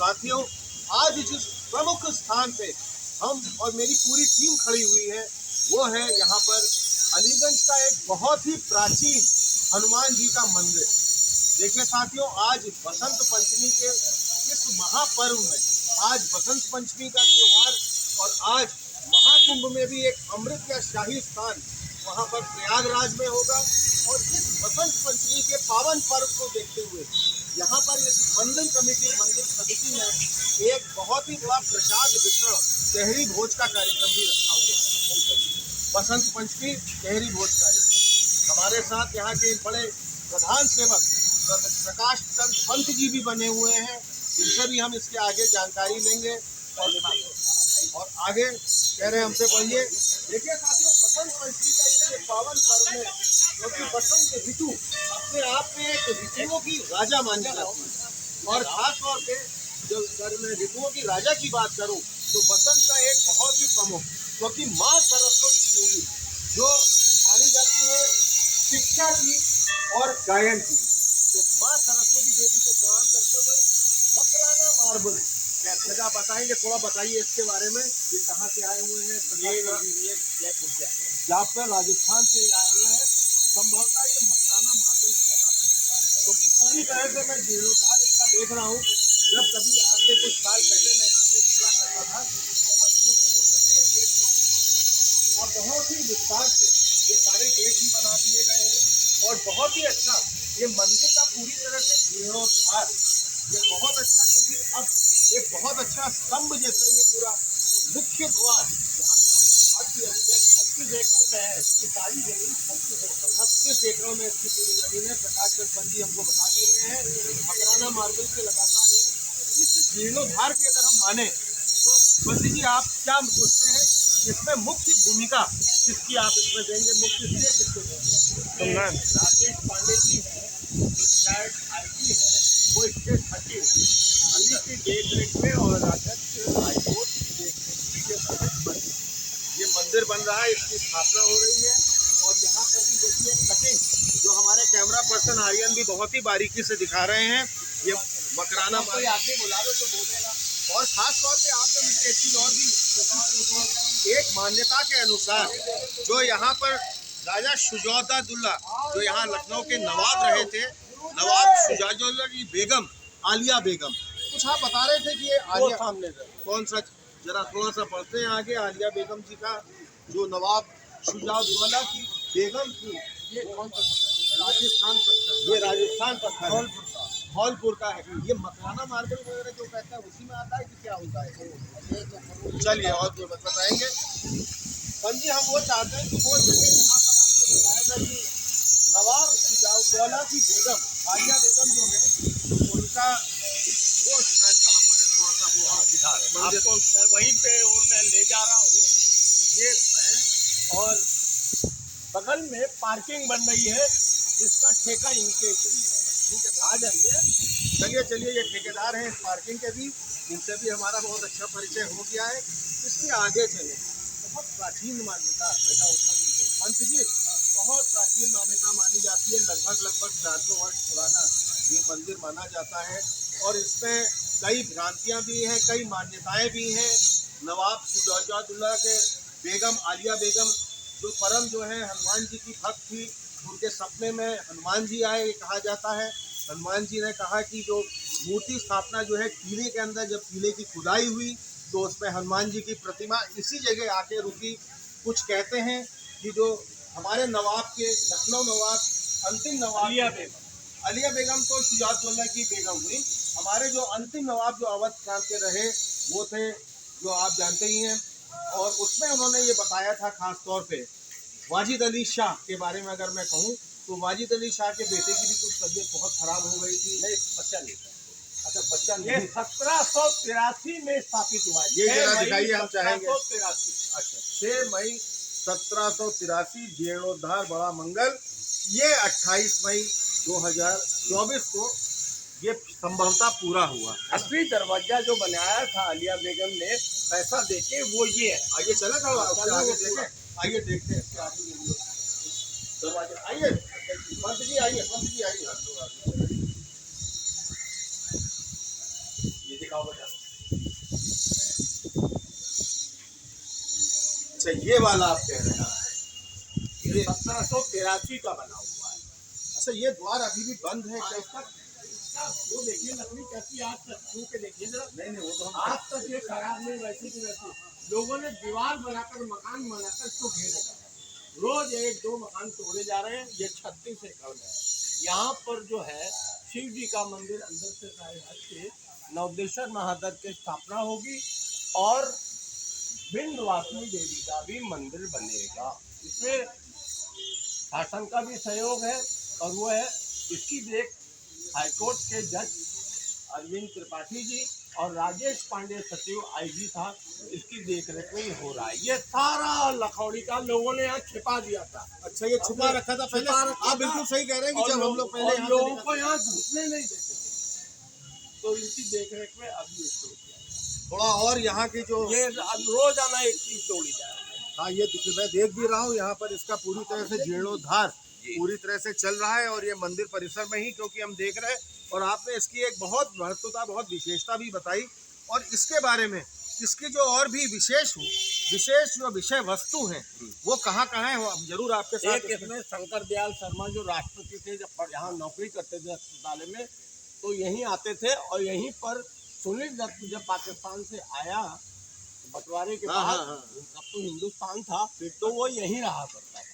साथियों, आज जिस प्रमुख स्थान पे हम और मेरी पूरी टीम खड़ी हुई है वो है यहाँ पर अलीगंज का एक बहुत ही प्राचीन हनुमान जी का मंदिर। देखिए साथियों, आज बसंत पंचमी के इस महापर्व में, आज बसंत पंचमी का त्योहार और आज महाकुंभ में भी एक अमृत या शाही स्नान वहाँ पर प्रयागराज में होगा। और इस बसंत पंचमी के पावन पर्व को देखते हुए यहाँ पर इस मंदिर समिति ने एक बहुत ही बड़ा प्रसाद वितरण शहरी भोज का कार्यक्रम भी रखा हुआ है। बसंत पंचमी शहरी भोज कार्यक्रम, हमारे साथ यहाँ के बड़े प्रधान सेवक प्रकाश चंद पंत जी भी बने हुए हैं, इनसे भी हम इसके आगे जानकारी लेंगे। और आगे कह रहे हैं हमसे बोलिए। देखिए साथियों, बसंत पंचमी का ये पावन पर्व में, क्योंकि बसंत ऋतु अपने आप में एक ऋतुओं की राजा मानी जाती है, और खास तौर पे जब अगर मैं ऋतुओं की राजा की बात करूं तो बसंत का एक बहुत ही प्रमुख, क्योंकि माँ सरस्वती देवी जो मानी जाती है शिक्षा की और गायन की, तो माँ सरस्वती देवी को प्रणाम करते हुए मकराना मार्बल जगह बताएंगे, थोड़ा बताइए इसके बारे में। ये कहाँ से आए हुए हैं? ये जयपुर से आए हैं, जयपुर राजस्थान से आए हुए हैं। संभवतः ये मकराना मार्बल कहलाते हैं, क्योंकि पूरी तरह से मैं जीर्णोद्धार इसका देख रहा हूँ। जब कभी आज से कुछ साल पहले मैं यहाँ से निकला करता था, बहुत छोटे छोटे से ये गेट हुआ करते, और बहुत ही विस्तार से ये सारे गेट भी बना दिए गए हैं, और बहुत ही अच्छा ये मंदिर का पूरी तरह से जीर्णोद्धार, ये बहुत अच्छा, क्योंकि अब एक बहुत अच्छा स्तंभ जैसा ये पूरा मुख्य द्वार जहाँ में 36 एकड़ में है, इसकी सारी जमीन 36 एकड़ में इसकी पूरी जमीन है। प्रकाश चंद पंत जी हमको बता भी रहे हैं। मकराना मार्बल से लगातार इस जीर्णोद्धार की अगर हम माने तो पंत जी आप क्या सोचते हैं इसमें मुख्य भूमिका किसकी आप इसमें देंगे? मुख्य किसको देंगे? राजेश पांडे जी है, रिटायर्ड आईजी है, वो स्टेट सचिव की देख रेख में और अध्यक्ष हाईकोर्ट की देख रेख में ये मंदिर बन रहा है, इसकी स्थापना हो रही है। और यहाँ पर भी देखिए कटिंग, जो हमारे कैमरा पर्सन आर्यन भी बहुत ही बारीकी से दिखा रहे हैं। ये मकराना कोई आदमी बुला लो तो बोलेगा। और खास तौर पे आपने मुझे एक चीज़ और भी, एक मान्यता के अनुसार जो यहाँ पर राजा शुजाउद्दौला जो यहाँ लखनऊ के नवाब रहे थे, नवाब शुजाउद्दौला की बेगम आलिया बेगम, कुछ आप बता रहे थे कि ये आलिया सामने कौन सा, जरा थोड़ा सा पढ़ते हैं आगे। आलिया बेगम जी का जो नवाब शुजाउद्दौला की बेगम थी, ये कौन सा राजस्थान पत्थर, ये राजस्थान पत्थर धौलपुर का है। ये मकराना मार्बल वगैरह जो कहता है उसी में आता है कि क्या होता है? चलिए और जो बताएंगे पंत जी। हम वो चाहते हैं कि वो जगह जहाँ पर आपने बताया था कि नवाब शुजाउद्दौला की बेगम आलिया बेगम जो है उनका वो स्थान कहाँ पर है? थोड़ा सा वो आप दिखा रहे हैं आपको वहीं पे, और मैं ले जा रहा हूँ ये है। और बगल में पार्किंग बन रही है जिसका ठेका इनके लिए है। ठीक है, आ जाइए। चलिए ये ठेकेदार हैं इस पार्किंग के भी, इनसे भी हमारा बहुत अच्छा परिचय हो गया है। इसके आगे चले, बहुत प्राचीन मान्यता पंत जी, बहुत प्राचीन मान्यता मानी जाती है। लगभग 400 वर्ष पुराना ये मंदिर माना जाता है, और इसमें कई भ्रांतियाँ भी हैं, कई मान्यताएं भी हैं। नवाब शुजाउद्दौला के बेगम आलिया बेगम जो परम जो है हनुमान जी की भक्त थी, उनके सपने में हनुमान जी आए, ये कहा जाता है। हनुमान जी ने कहा कि जो मूर्ति स्थापना जो है टीले के अंदर, जब टीले की खुदाई हुई तो उसमें हनुमान जी की प्रतिमा इसी जगह आके रुकी। कुछ कहते हैं कि जो हमारे नवाब के, लखनऊ नवाब अंतिम नवाब आलिया बेगम तो शुजाउद्दौला की बेगम हुई, हमारे जो अंतिम नवाब जो अवध प्रांत के रहे वो थे, जो आप जानते ही हैं। और उसमें उन्होंने ये बताया था खास तौर पे वाजिद अली शाह के बारे में अगर मैं कहूँ तो वाजिद अली शाह के बेटे की भी कुछ तबीयत बहुत खराब हो गई थी। नहीं, बच्चा नहीं था। अच्छा, बच्चा नहीं। ये 1783 में स्थापित हुआ है। ये जरा दिखाइए, हम चाहेंगे। 1783, अच्छा 6 मई 1783 जीर्णोद्धार बड़ा मंगल। ये 28 मई 2024 को ये संभवतः पूरा हुआ। असली दरवाजा जो बनाया था आलिया बेगम ने पैसा देके, वो ये है। आइए चले थोड़ा आगे देखें, आइए देखते हैं इसके आगे दरवाजा। आइए पंत जी, आइए पंत जी, आइए ये दिखाओ। ये वाला आप कह रहे हैं? ये 1783 का बना हुआ है। अच्छा, ये द्वार अभी भी बंद है क्या? इसका वो देखिए लकड़ी कैसी आज तक छू के देखिए जरा। नहीं, वो तो हम आज तक ये खराब नहीं, वैसी की वैसी। लोगों ने दीवार बनाकर मकान बनाकर इसको घेर रखा है। रोज 1-2 मकान तोड़े जा रहे हैं। ये 36 एकड़ में है। यहाँ पर जो है शिव जी का मंदिर अंदर से सारे हट के नवदेश्वर महादेव की स्थापना होगी और विंध्यवासिनी देवी का भी मंदिर बनेगा। इसमें शासन का भी सहयोग है और वो है इसकी देख हाईकोर्ट के जज अरविंद त्रिपाठी जी और राजेश पांडे सचिव आईजी साहब इसकी देखरेख में ही हो रहा है। ये सारा लखौड़ी का लोगों ने यहाँ छिपा दिया था। अच्छा, ये छुपा रखा था पहले। आप बिल्कुल सही कह रहे हैं कि जब हम लोग पहले यहाँ लोगों को यहाँ घुसने नहीं देते थे, तो इनकी देखरेख में अभी इसको थोड़ा और यहाँ की जो ये रोजाना एक चीज तोड़ी जाए। हाँ, ये मैं देख भी रहा हूँ यहाँ पर इसका पूरी तरह से जीर्णोद्धार पूरी तरह से चल रहा है और ये मंदिर परिसर में ही, क्योंकि हम देख रहे हैं और आपने इसकी एक बहुत महत्वता, बहुत विशेषता भी बताई और इसके बारे में इसकी जो और भी विशेष जो विषय वस्तु हैं वो कहाँ है, वो जरूर आपके साथ। एक इसमें शंकर दयाल शर्मा जो राष्ट्रपति थे, जब यहाँ नौकरी करते थे अस्पताल में, तो यहीं आते थे और यहीं पर सुनील दत्त जब पाकिस्तान से आया बंटवारे के बाद, तब तो हिंदुस्तान था, तो वो यहीं रहा करता था।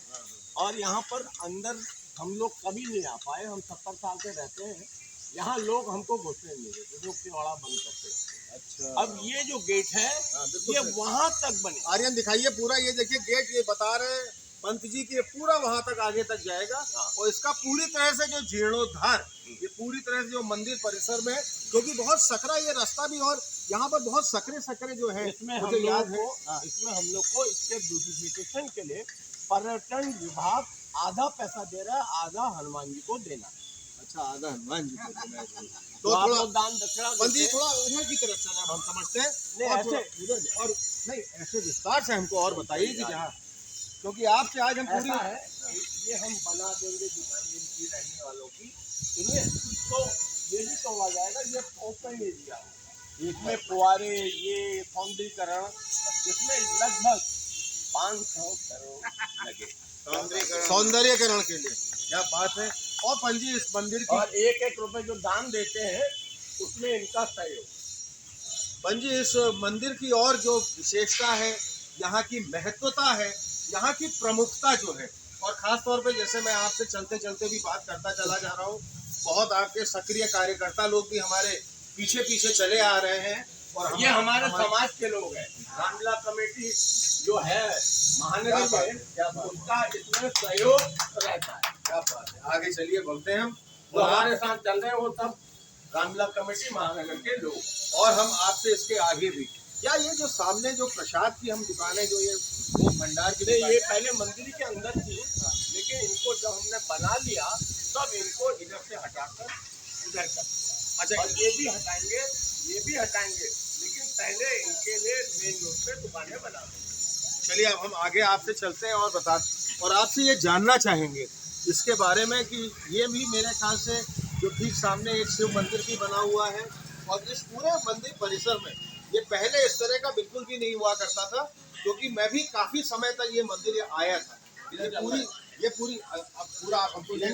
और यहाँ पर अंदर हम लोग कभी नहीं आ पाए। हम 70 साल से रहते हैं यहाँ, लोग हमको घुसने नहीं देते, लोग किवाड़ा बंद करते हैं। अच्छा, अब ये जो गेट है ये वहाँ तक बने। आर्यन दिखाइए पूरा, ये देखिए गेट, ये बता रहे हैं पंत जी की पूरा वहां तक आगे तक जाएगा। और इसका पूरी तरह से जो जीर्णोद्धार, ये पूरी तरह से जो मंदिर परिसर में, क्योंकि बहुत सकरा ये रास्ता भी और यहाँ पर बहुत सकरे जो है, इसमें हम लोग को इसके ब्यूटिफिकेशन के लिए पर्यटन विभाग आधा पैसा दे रहा है, आधा हनुमान जी को देना। अच्छा, आधा हनुमान जी को देना है। तो आप लोग दान दक्षिणा पंत जी थोड़ा उधर की तरफ चला, हम समझते हैं। और नहीं, ऐसे विस्तार से हमको और बताइए कि जहाँ, क्योंकि आपसे आज हम पूरी है ये हम बना देंगे दुकानें इनकी रहने वालों की, सुनिए, तो ये भी तोड़ा जाएगा। ये ओपन एरिया है, इसमें फुआरे, ये सौंदर्यीकरण, जिसमें लगभग 500 करोड़ लगे सौंदर्यीकरण के लिए। क्या बात है। और पंजी इस मंदिर की, और 1-1 रुपए जो दान देते हैं उसमें इनका सहयोग। पंजी इस मंदिर की और जो विशेषता है, यहाँ की महत्वता है, यहाँ की प्रमुखता जो है, और खास तौर पे जैसे मैं आपसे चलते चलते भी बात करता चला जा रहा हूँ, बहुत आपके सक्रिय कार्यकर्ता लोग भी हमारे पीछे पीछे चले आ रहे हैं और ये हमारे समाज के लोग हैं। रामलीला कमेटी जो है महानगर में, उसका इसमें सहयोग रहता है। क्या बात है। आगे चलिए, बढ़ते हैं हम। जो हमारे साथ चल रहे हैं वो सब रामलीला कमेटी महानगर के लोग। और हम आपसे इसके आगे भी, क्या ये जो सामने जो प्रसाद की हम दुकानें, जो ये भंडार की, ये पहले मंदिर के अंदर थी, लेकिन इनको जब हमने बना लिया तब इनको इधर से हटाकर इधर कर। अच्छा, और ये भी हटाएंगे, ये भी हटाएंगे, लेकिन पहले इनके लिए मेन रोड पे दुकानें बना देंगे। चलिए, अब हम आगे आपसे चलते हैं और आपसे ये जानना चाहेंगे इसके बारे में कि ये भी मेरे ख्याल से जो ठीक सामने एक शिव मंदिर भी बना हुआ है, और इस पूरे मंदिर परिसर में ये पहले इस तरह का बिल्कुल भी नहीं हुआ करता था, क्योंकि मैं भी काफी समय तक ये मंदिर आया था। ये पूरी अब पूरा आप हमको ये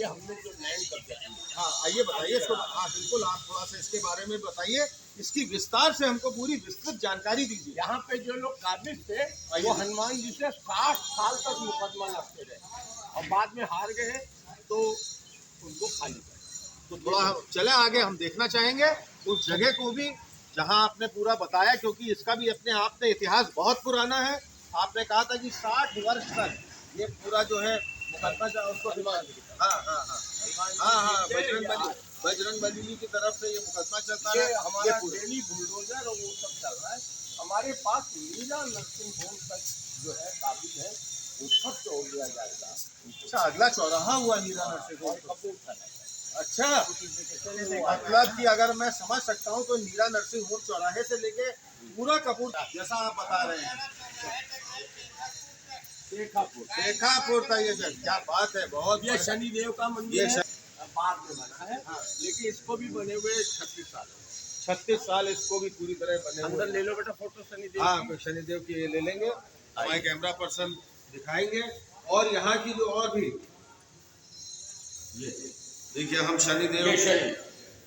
हमने जो लैंड कर दिया। हाँ, आइए बताइए इसको। हाँ बिल्कुल, आप थोड़ा सा इसके बारे में बताइए, इसकी विस्तार से हमको पूरी विस्तृत जानकारी दीजिए। यहाँ पे जो लोग काबिज थे वो हनुमान जी से 60 साल तक मुकदमा लड़ते रहे और बाद में हार गए, तो उनको खाली कर। तो थोड़ा हम चले आगे, हम देखना चाहेंगे उस जगह को भी जहाँ आपने पूरा बताया, क्योंकि इसका भी अपने आप में इतिहास बहुत पुराना है। आपने कहा था कि 60 वर्ष तक ये पूरा जो है मुकदमा उसको बजरंग बली जी की तरफ से ये मुकदमा चलता है। हमारा डेली बुलडोजर और वो सब चल रहा है। हमारे पास नीला नर्सिंग होम तक जो है काबिज है, वो सब तोड़ दिया जाएगा। अच्छा, अगला चौराहा हुआ नीला नर्सिंग होम। अच्छा, मतलब कि अगर मैं समझ सकता हूँ तो नीला नर्सिंग होम चौराहे से लेके पूरा कपूर, जैसा आप बता रहे हैं, शेखापुर का ये जगह। क्या बात है, बहुत। ये शनिदेव का मंदिर है, बाद में बना है। लेकिन इसको भी बने हुए 36 साल इसको भी पूरी तरह बने हुए। अंदर ले लो बेटा फोटो शनिदेव। हाँ, शनिदेव की ले लेंगे। हमारे कैमरा पर्सन दिखाएंगे। और यहाँ की जो और भी ये देखिए, हम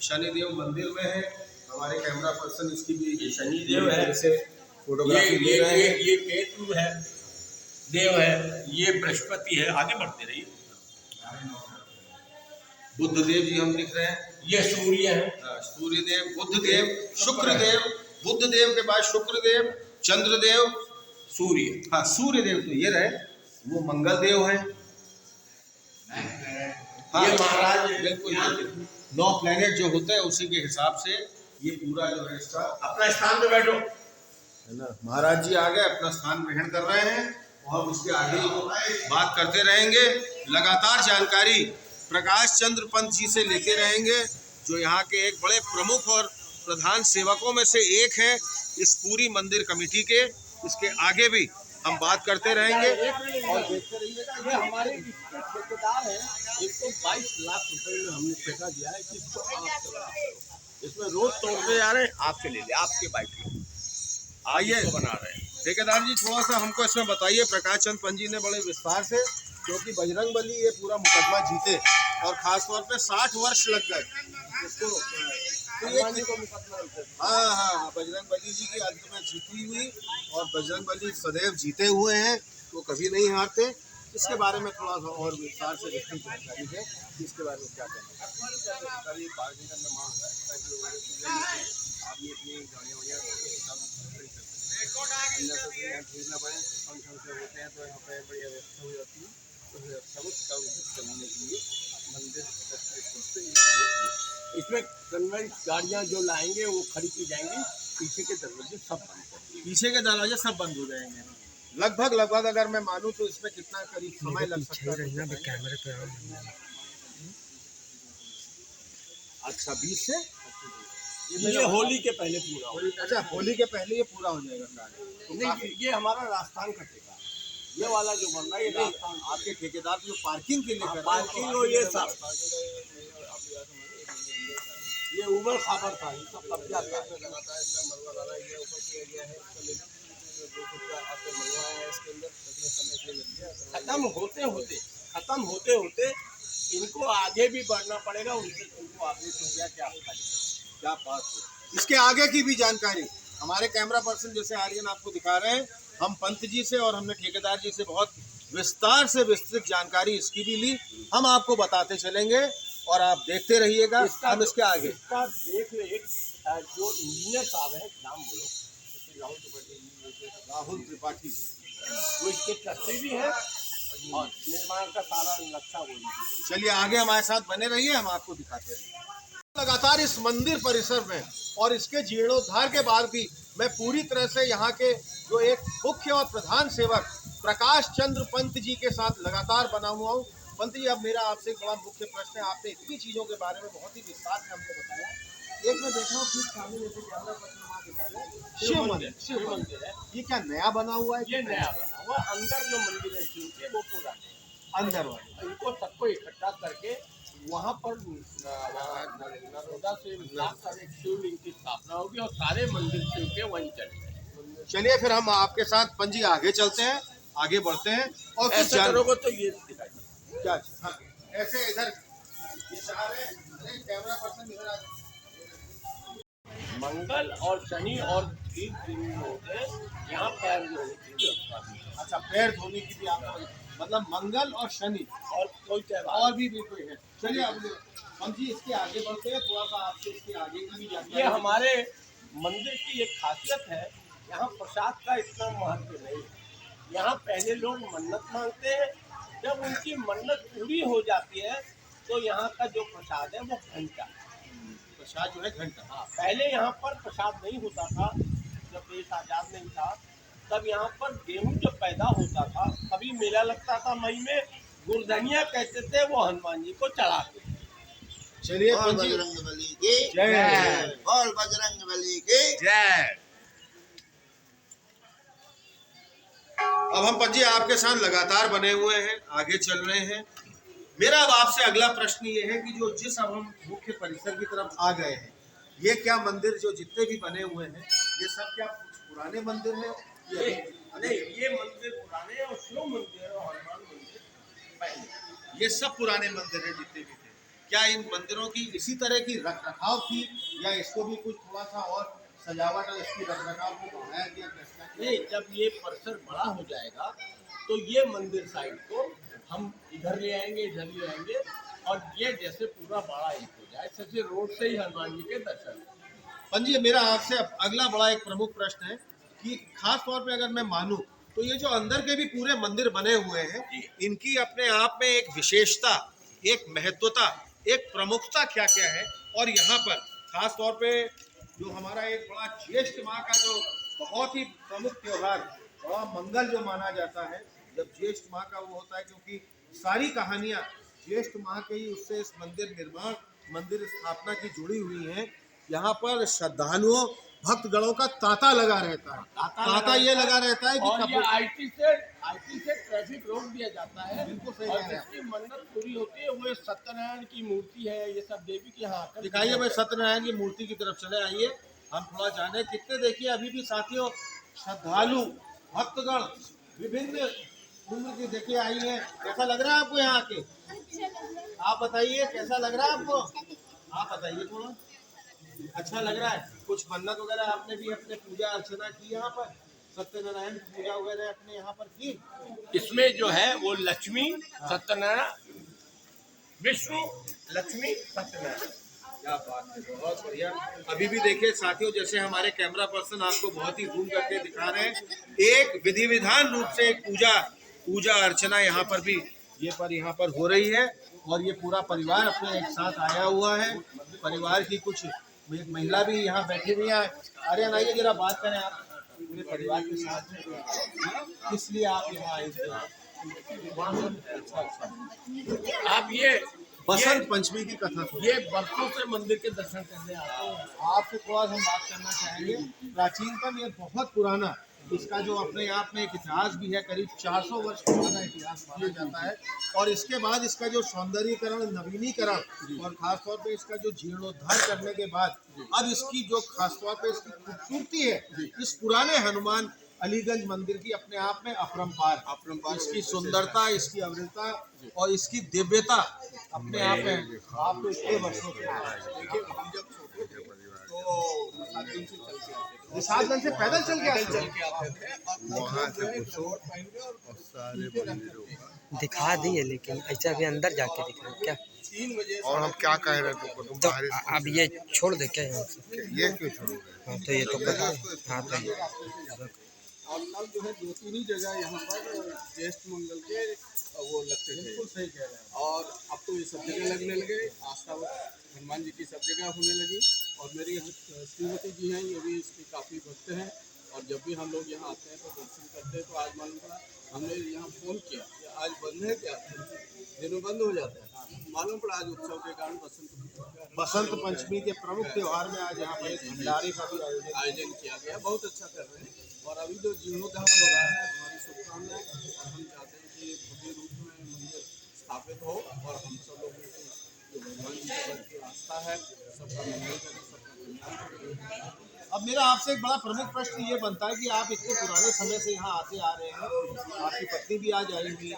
शनिदेव मंदिर में है। हमारे कैमरा पर्सन इसकी भी ये शनिदेव है, से फोटोग्राफी ले रहे हैं। ये केतु है, देव है, ये बृहस्पति है। आगे बढ़ते रहिए। बुद्धदेव जी हम दिख रहे हैं। ये सूर्य है, सूर्यदेव, बुद्धदेव, शुक्रदेव। बुद्धदेव के बाद शुक्रदेव, चंद्रदेव, सूर्य। हाँ सूर्यदेव तो ये रहे, वो मंगल देव है। हाँ, ये महाराज बिल्कुल 9 प्लेनेट जो होते हैं उसी के हिसाब से ये पूरा जो है इसका अपना स्थान पे बैठो। है ना। महाराज जी आगे अपना स्थान ग्रहण कर रहे हैं और उसके आगे बात करते रहेंगे। लगातार जानकारी प्रकाश चंद्र पंत जी से लेते रहेंगे, जो यहाँ के एक बड़े प्रमुख और प्रधान सेवकों में से एक हैं इस पूरी मंदिर कमेटी के। इसके आगे भी हम बात करते रहेंगे और देखते रहिएगा। ये हमारे ठेकेदार हैं, इनको 22 लाख रुपए में हमने ठेका दिया है कि इसको आप चलाओ। इसमें रोज तोड़ते जा रहे हैं, आपसे ले ले, आपके बाइक में आइए बना रहे हैं। ठेकेदार जी, थोड़ा सा हमको इसमें बताइए। प्रकाश चंद पंत जी ने बड़े विस्तार से, क्योंकि बजरंग बली ये पूरा मुकदमा जीते और खास तौर पे 60 वर्ष लग गए इसको। तो ये हाँ, बजरंग बली जी की अंत में जीती हुई, और बजरंग बली सदैव जीते हुए हैं, वो कभी नहीं हारते। इसके बारे में थोड़ा सा और विस्तार से विस्तृत जानकारी है, इसके बारे में क्या कहना है। पार्किंग का निर्माण है ताकि लोगों को अपनी गाड़ियाँ वगैरह भेजना पड़े। फंक्शन से होते हैं तो यहाँ पे बड़ी व्यवस्था हो जाती है, तो व्यवस्था को सुचारू रूप से चलाने के लिए मंदिर इसमें कन्वेंट गाड़ियाँ जो लाएंगे वो खड़ी की जाएंगी। पीछे के दरवाजे सब बंद कर दिए, पीछे के दरवाजे सब बंद हो जाएंगे। लगभग अगर मैं मानूं तो इसमें कितना करीब समय लग सकता है कैमरे पे? अच्छा, 20 से ये होली के पहले पूरा हो। अच्छा, होली के पहले ये पूरा हो जाएगा। तो नहीं, ये हमारा राजस्थान का ठेका, ये वाला जो बन रहा है ये राजस्थान। आपके ठेकेदार जो पार्किंग के लिए कर रहे हैं, पार्किंग और ये सब, ये उबड़ खाबड़ था, ये सब कब्जा था। खत्म होते होते इनको आगे भी बढ़ना पड़ेगा। उनसे इनको आगे हो गया क्या बात हो। इसके आगे की भी जानकारी हमारे कैमरा पर्सन जैसे आर्यन आपको दिखा रहे हैं। हम पंत जी से और हमने ठेकेदार जी से बहुत विस्तार से विस्तृत जानकारी इसकी भी ली। हम आपको बताते चलेंगे और आप देखते रहिएगा। हम इसके आगे इसका देख रेख जो इंजीनियर साहब है, नाम बोलो, राहुल त्रिपाठी जी, वो इसके ट्रस्टी भी है और निर्माण का सारा नक्शा वो। चलिए आगे हमारे साथ बने रहिए, हम आपको दिखाते रहेंगे। लगातार इस मंदिर परिसर में और इसके जीर्णोद्धार के बाद भी मैं पूरी तरह से यहाँ के जो एक मुख्य और प्रधान सेवक प्रकाश चंद्र पंत जी के साथ लगातार बना हुआ हूँ। पंत जी, अब मेरा आपसे एक बड़ा मुख्य प्रश्न है। आपने इतनी चीज़ों के बारे में बहुत ही विस्तार से हमको बताया। एक मैं देख रहा हूँ ठीक सामने जैसे कैमरा पर्सन वहाँ दिखा रहे हैं, शिव मंदिर है। ये क्या नया बना हुआ है? ये नया बना हुआ। अंदर जो मंदिर है शिव के, वो पुराने अंदर वाले इनको सबको इकट्ठा करके वहाँ पर नर्मदा से एक शिवलिंग की स्थापना होगी और सारे मंदिर शिव के वहीं चलेंगे। चलिए फिर हम आपके साथ पंत जी आगे चलते हैं, आगे बढ़ते हैं और ऐसे करोगे तो ये दिखाई क्या? हाँ, ऐसे इधर ये सारे कैमरा पर्सन इधर आ। मंगल और शनि और 3 दिन होते हैं यहाँ पैर धोने की व्यवस्था भी। अच्छा, पैर धोने की भी आप, मतलब मंगल और शनि और कोई त्योहार और भी कोई है। चलिए अब हम जी इसके आगे बढ़ते हैं, थोड़ा सा आपसे इसके आगे की भी जानकारी। ये हमारे मंदिर की एक खासियत है, यहाँ प्रसाद का इतना महत्व नहीं है। यहाँ पहले लोग मन्नत मांगते हैं, जब उनकी मन्नत पूरी हो जाती है तो यहाँ का जो प्रसाद है वो घंटा, प्रसाद जो है घंटा। हाँ, पहले यहाँ पर प्रसाद नहीं होता था। जब देश आज़ाद नहीं था तब यहाँ पर गेहूं जब पैदा होता था, कभी मेला लगता था मई में, गुरधनिया कहते थे, वो हनुमान जी को चढ़ाते थे। चलिए बजरंग बली की जय, बोल बजरंग बली की जय। अब हम पंत जी आपके साथ लगातार बने हुए हैं, आगे चल रहे हैं। मेरा अब आपसे अगला प्रश्न ये है कि जो जिस अब हम मुख्य परिसर की तरफ आ गए हैं, ये क्या मंदिर जो जितने भी बने हुए हैं ये सब क्या पुराने मंदिर हैं नहीं, ये मंदिर पुराने और शिव मंदिर और हनुमान मंदिर पहले। ये सब पुराने मंदिर हैं जितने भी थे। क्या इन मंदिरों की इसी तरह की रख रखाव थी या इसको भी कुछ थोड़ा सा और सजावट और इसकी रख रखाव को बढ़ाया गया? नहीं, जब ये परिसर बड़ा हो जाएगा तो ये मंदिर साइड को हम इधर ले आएंगे, इधर ले आएंगे, और ये जैसे पूरा बड़ा एक हो जाए, जैसे रोड से ही हनुमान जी के दर्शन। पंत जी, मेरा आपसे अब अगला बड़ा एक प्रमुख प्रश्न है कि खास तौर पे अगर मैं मानूं तो ये जो अंदर के भी पूरे मंदिर बने हुए हैं, इनकी अपने आप में एक विशेषता, एक महत्वता, एक प्रमुखता क्या क्या है? और यहाँ पर खास तौर पे जो हमारा एक बड़ा ज्येष्ठ माह का जो बहुत ही प्रमुख त्योहार, बड़ा मंगल जो माना जाता है जब ज्येष्ठ माह का वो होता है, क्योंकि सारी कहानियाँ ज्येष्ठ माह के ही उससे इस मंदिर निर्माण, मंदिर स्थापना की जुड़ी हुई हैं। यहाँ पर श्रद्धालुओं, भक्तगणों का तांता लगा रहता है। तांता ये लगा रहता है कि और ये कब आईटी से ट्रैफिक रोक दिया जाता है। बिल्कुल सही और कह रहे हैं। जिसकी मन्नत पूरी होती है वो सत्यनारायण की मूर्ति है, ये सब देवी के यहाँ आकर दिखाइए भाई, सत्यनारायण की मूर्ति की तरफ चले आइए, हम थोड़ा जाने कितने। देखिए अभी भी साथियों श्रद्धालु भक्तगण विभिन्न उम्र के देखिए आई है। कैसा लग रहा है आपको यहाँ आके? आप बताइए कैसा लग रहा है आपको? आप बताइए थोड़ा। अच्छा लग रहा है? कुछ मन्नत वगैरह आपने भी अपने पूजा अर्चना की यहाँ पर? सत्यनारायण की पूजा वगैरह अपने यहाँ पर की? इसमें जो है वो लक्ष्मी सत्यनारायण, विष्णु लक्ष्मी सत्यनारायण। क्या बात है, बहुत बढ़िया। अभी भी देखिए साथियों, जैसे हमारे कैमरा पर्सन आपको बहुत ही घूम करके दिखा रहे हैं, एक विधि विधान रूप से एक पूजा अर्चना यहाँ पर भी यहाँ पर हो रही है। और ये पूरा परिवार अपने एक साथ आया हुआ है। परिवार की कुछ एक महिला भी यहाँ बैठी हुई है। अरे आइए जरा बात करें, आप पूरे परिवार के साथ हैं, इसलिए आप यहाँ आए थे? आप ये बसंत पंचमी की कथा सुनिए। ये बरसों से मंदिर के दर्शन करने आते हैं। आपसे थोड़ा सा हम बात करना चाहेंगे। प्राचीनतम ये बहुत पुराना, इसका जो अपने आप में एक इतिहास भी है, करीब 400 वर्ष पुराना इतिहास माना जाता है। और इसके बाद इसका जो सौंदर्यीकरण, नवीनीकरण और खासतौर पे इसका जो जीर्णोद्धार करने के बाद अब इसकी जो खासतौर पे इसकी खूबसूरती है, इस पुराने हनुमान अलीगंज मंदिर की अपने आप में अपरंपार इसकी सुंदरता, इसकी अमृतता और इसकी दिव्यता अपने आप में। आप तो इतने वर्षों से देखिए, हम जब छोटे थे तो 7 दिन से पैदल चल के आते थे। वहाँ से घुसो और सारे मंदिरों का। दिखा दिए, लेकिन ऐसा अभी अंदर जाके दिख रहा है क्या? 3 बजे और हम क्या कह रहे थे तुम तो बाहर अब ये छोड़ दे क्या यहाँ से? ये क्यों छोड़ोगे? हाँ तो ये तो पता है। हाँ तो ये और तब जो है 2-3 ही जगह यहाँ पर ज्येष्ठ मंगल के वो लगते थे। बिल्कुल सही कह रहे हैं। और अब तो ये सब जगह लगने लगे, आस्था हनुमान जी की सब जगह होने लगी। और मेरी श्रीमती जी हैं, ये भी इसके काफ़ी भक्त हैं। और जब भी हम लोग यहाँ आते हैं तो दर्शन करते हैं। तो आज मालूम पड़ा, हमने यहाँ फ़ोन किया कि आज बंद है क्या, दिनों बंद हो जाता है। मालूम पड़ा आज उत्सव के कारण बसंत पंचमी के प्रमुख त्योहार में आज यहाँ पर एक भंडारे का भी आयोजन किया गया। बहुत अच्छा कर रहे हैं। और अभी जो जीर्णोद्धार हो रहा है, हमारी शुभकामनाएं। और हम चाहते हैं कि भव्य रूप में मंदिर स्थापित हो और हम सब लोगों की जो भगवान जी के प्रति आस्था है, सबका मंगल करें, सबका कल्याण करें। अब मेरा आपसे एक बड़ा प्रमुख प्रश्न ये बनता है कि आप इतने पुराने समय से यहाँ आते आ रहे हैं, आपकी पत्नी भी आज आई हुई है।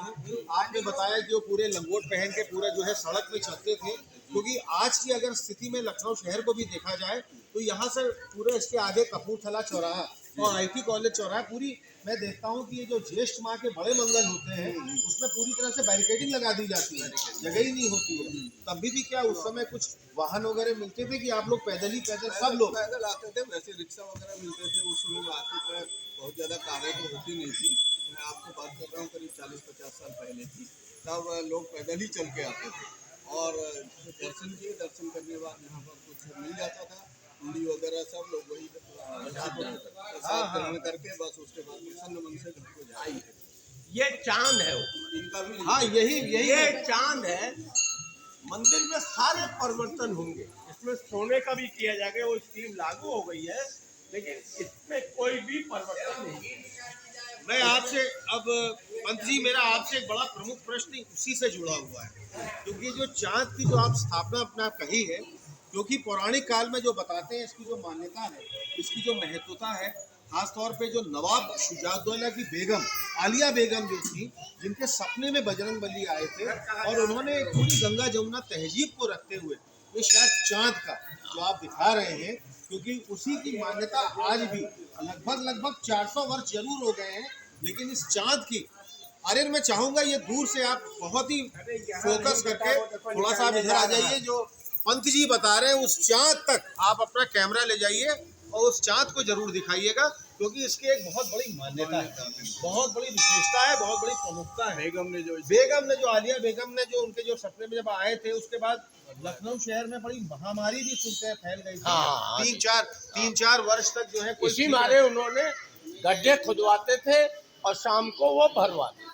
आपने बताया कि वो पूरे लंगोट पहन के पूरा जो है सड़क पे चलते थे, क्योंकि आज की अगर स्थिति में लखनऊ शहर को भी देखा जाए तो यहाँ से पूरे इसके आगे कपूरथला चौराहा और आईटी कॉलेज चौराहा पूरी, मैं देखता हूँ कि ये जो ज्येष्ठ माह के बड़े मंगल होते हैं उसमें पूरी तरह से बैरिकेडिंग लगा दी जाती है, जगह ही नहीं होती है। तब भी क्या उस समय कुछ वाहन वगैरह मिलते थे कि आप लोग पैदल सब लोग पैदल आते थे? वैसे रिक्शा वगैरह मिलते थे उस समय। आते थे, बहुत ज़्यादा कारें तो होती नहीं थी। मैं आपको बात कर रहा हूँ करीब 40-50 साल पहले की। तब लोग पैदल ही चल के आते थे। और दर्शन किए, दर्शन करने के बाद यहाँ पर कुछ मिल जाता था, पूरी वगैरह सब लोग वही प्रसाद ग्रहण करके बस उसके बाद प्रसन्न मन से घर को जाए। ये चांद है वो, इनका भी। हाँ, यही ये चांद है। मंदिर में सारे परिवर्तन होंगे। इसमें सोने का भी किया जाएगा, वो स्कीम लागू हो गई है, लेकिन इसमें कोई भी परिवर्तन नहीं। मैं आपसे अब पंत जी, मेरा आपसे एक बड़ा प्रमुख प्रश्न उसी से जुड़ा हुआ है, क्योंकि जो चांद की जो आप स्थापना अपने आप कही है, क्योंकि पौराणिक काल में जो बताते हैं इसकी जो मान्यता है, इसकी जो महत्वता है, खास तौर पे जो नवाब शुजाउद्दौला की बेगम आलिया बेगम जो थी, जिनके सपने में बजरंगबली आए थे और उन्होंने पूरी गंगा जमुना तहजीब को रखते हुए ये शायद चांद का जो आप दिखा रहे हैं, क्योंकि उसी की मान्यता आज भी लगभग 400 वर्ष जरूर हो गए हैं, लेकिन इस चांद की आर्यन मैं चाहूंगा ये दूर से आप बहुत ही फोकस करके थोड़ा सा आप इधर आ जाइए। जो पंत जी बता रहे हैं उस चांद तक आप अपना कैमरा ले जाइए और उस चांद को जरूर दिखाइएगा, क्योंकि इसकी एक बहुत बड़ी मान्यता है, बहुत बड़ी विशेषता है, बहुत बड़ी प्रमुखता है। बेगम ने जो आलिया बेगम ने जो उनके जो सपने में जब आए थे, उसके बाद लखनऊ शहर में बड़ी महामारी भी सुनते हैं फैल गई थी। तीन चार वर्ष तक जो है इसी मारे उन्होंने गड्ढे खुदवाते थे और शाम को वो भरवाते,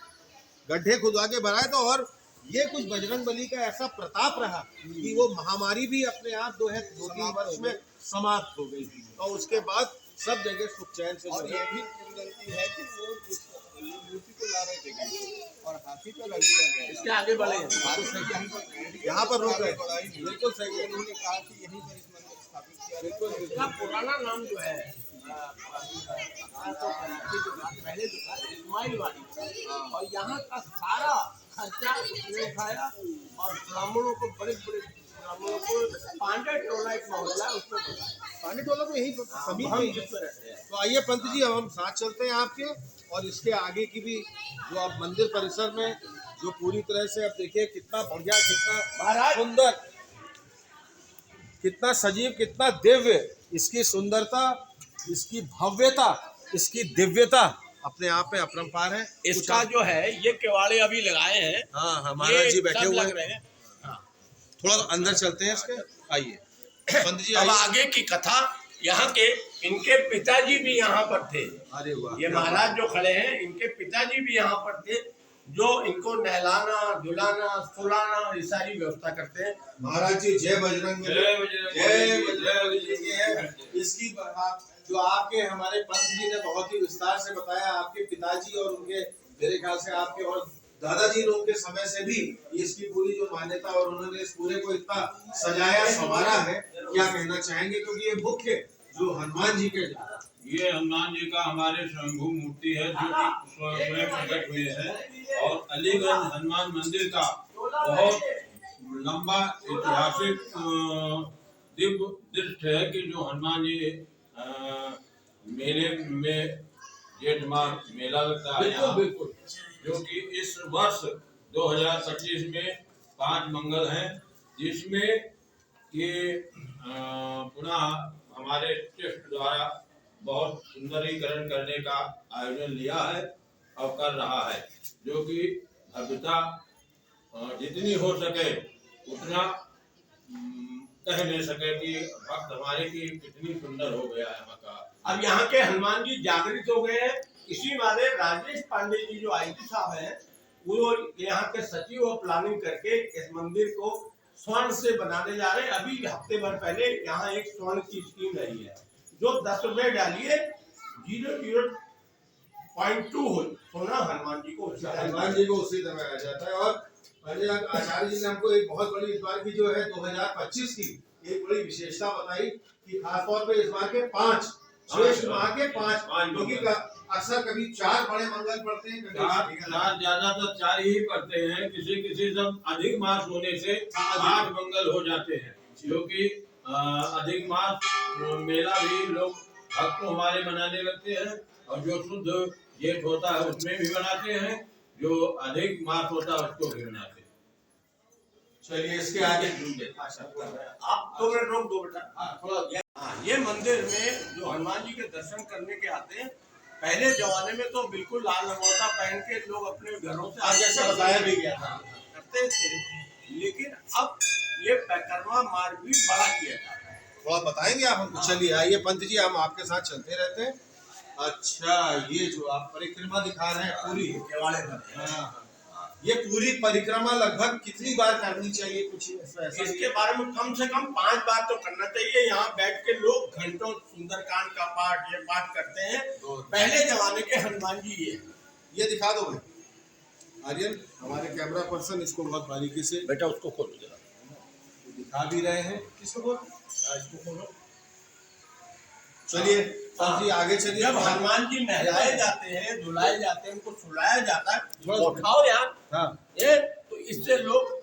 गड्ढे खुदवा के भराए तो। और ये कुछ बजरंगबली का ऐसा प्रताप रहा कि वो महामारी भी अपने आप जो है 2-3 वर्ष में समाप्त हो गई थी, और उसके बाद सब जगह सुख चैन से। और ये भी किंवदंती है कि वो जिस मूर्ति को ला रहे थे गए और हाथी पर रख दिया गया। इसके आगे बढ़े यहाँ पर रोक रहे, बिल्कुल सही है। उन्होंने कहा कि यहीं पर इस मंदिर स्थापित किया। बिल्कुल इसका पुराना नाम जो है पहले जो था इस्माइल वाली, और यहाँ का सारा खर्चा उसने उठाया और ब्राह्मणों को बड़े ब्राह्मणों को पांडे टोला एक मोहल्ला है उसमें बताया। पानी टोला तो यही सभी हम में ही जिसमें रहते हैं। तो आइए पंत जी, अब हम साथ चलते हैं आपके, और इसके आगे की भी जो आप मंदिर परिसर में जो पूरी तरह से अब देखिए कितना बढ़िया, कितना सुंदर, कितना सजीव, कितना दिव्य, इसकी सुंदरता, इसकी भव्यता, इसकी दिव्यता अपने आप में अपरंपार है। इसका जो है ये केवाड़े अभी लगाए हैं। हाँ, महाराज जी बैठे हुए लग हैं। रहे हैं। थोड़ा अंदर चलते हैं इसके, आइए पंत जी अब आइए। आगे की कथा, यहाँ के इनके पिताजी भी यहाँ पर थे। अरे वाह, ये महाराज जो खड़े हैं इनके पिताजी भी यहाँ पर थे, जो इनको नहलाना धुलाना सुलाना ये सारी व्यवस्था करते हैं। महाराज जी जय बजरंग, जय बजरंग जी की है। इसकी जो आपके हमारे पंत जी ने बहुत ही विस्तार से बताया, आपके पिताजी और उनके मेरे ख्याल से आपके और दादाजी लोग के समय से भी इसकी पूरी जो मान्यता, और उन्होंने इस पूरे को इतना सजाया संवारा है, क्या कहना चाहेंगे? क्योंकि ये मुख्य जो हनुमान जी के, ये हनुमान जी का हमारे स्वयंभू मूर्ति है जो कि स्वयं प्रकट हुए हैं, और अलीगंज हनुमान मंदिर का बहुत लंबा ऐतिहासिक दिव्य दृश्य है कि जो हनुमान जी मेले में जेठ माह मेला लगता है यहाँ, जो कि इस वर्ष 2025 में 5 मंगल हैं, जिसमें ये पुनः हमारे ट्रस्ट द्वारा बहुत सुंदरीकरण करने का आयोजन लिया है और कर रहा है, जो कि भव्यता जितनी हो सके उतना कह नहीं सके कि भक्त हमारे की कितनी सुंदर हो गया है मकान। अब यहाँ के हनुमान जी जागृत हो गए हैं। इसी बारे राजेश पांडे जी जो आईजी साहब हैं, वो यहाँ के सचिव और प्लानिंग करके इस मंदिर को स्वर्ण से बनाने जा रहे हैं। अभी हफ्ते भर पहले यहाँ एक स्वर्ण की स्कीम रही है, जो 10 रुपए डालिए 0.2 हो सोना हनुमान जी को उसी तरह आ जाता है। और आचार्य जी ने हमको एक बहुत बड़ी इस बार की जो है 2025 की एक बड़ी विशेषता बताई कि खासतौर पे इस बार के 5 श्रेष्ठ माह के 5, क्योंकि अक्सर कभी 4 बड़े मंगल पड़ते हैं, ज्यादातर 4 ही पड़ते हैं, किसी सब अधिक मास होने से 8 मंगल हो जाते हैं, क्योंकि अधिक मास मेला भी लोग भक्त हमारे मनाने लगते हैं, और जो शुद्ध जेठ होता है उसमें भी बनाते हैं, जो अधिक मास होता है उसको भी बनाते हैं। चलिए इसके आगे आप 2 मिनट रोक दो बेटा। ये मंदिर में जो हनुमान जी के दर्शन करने के आते हैं, पहले जमाने में तो बिल्कुल लाल लंगोटा पहन के लोग अपने घरों से जैसा बताया भी गया था करते थे, लेकिन अब ये परिक्रमा मार्ग भी बड़ा किया जा रहा है। थोड़ा बताएंगे आप हमको? चलिए आइए पंत जी, हम आपके साथ चलते रहते हैं। अच्छा, ये जो आप परिक्रमा दिखा रहे हैं पूरी केवाड़े भर, हाँ, ये पूरी परिक्रमा लगभग कितनी बार करनी चाहिए? कुछ ऐसा इसके बारे में कम से कम 5 बार तो करना चाहिए। यहाँ बैठ के लोग घंटों सुंदरकांड का पाठ ये पाठ करते हैं। पहले जमाने के हनुमान जी ये दिखा दो भाई आर्यन, हमारे कैमरा पर्सन इसको बहुत बारीकी से बेटा उसको खोलो जरा, दिखा भी रहे हैं। किसको बोल, इसको खोलो। चलिए पंत जी आगे चलिए। जब हनुमान जी नहलाए जाते हैं, धुलाए जाते हैं, उनको सुलाया जाता है, उठाओ यार हाँ ये, तो इससे लोग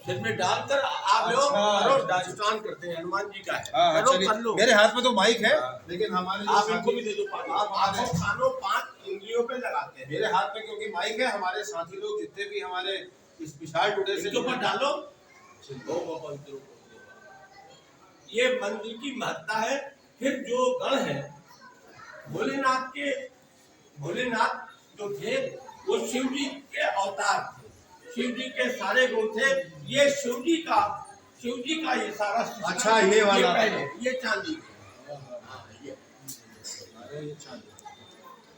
सिर में डालकर आप लोग करो, दास्तान करते हैं, हनुमान जी का है, हाँ, करो चलिए। कर लो। मेरे हाथ में तो माइक है, लेकिन हमारे जो आप इनको भी साथी- दे दो पानी, आप हमारे- आंखों कानों 5 उंगलियों पे लगाते हैं, मेरे हाथ में क्योंकि माइक है, हमारे साथी लोग जितने भी हमारे इस विशाल टुडे से इनके ऊपर डालो। ये मंदिर की महत्ता है। फिर जो गण है भोलेनाथ जो थे वो शिव जी के अवतार थे, शिव जी के सारे गुण थे। ये शिव जी का ये सारा सिस्टम- अच्छा, ये वाला। ये चांदी,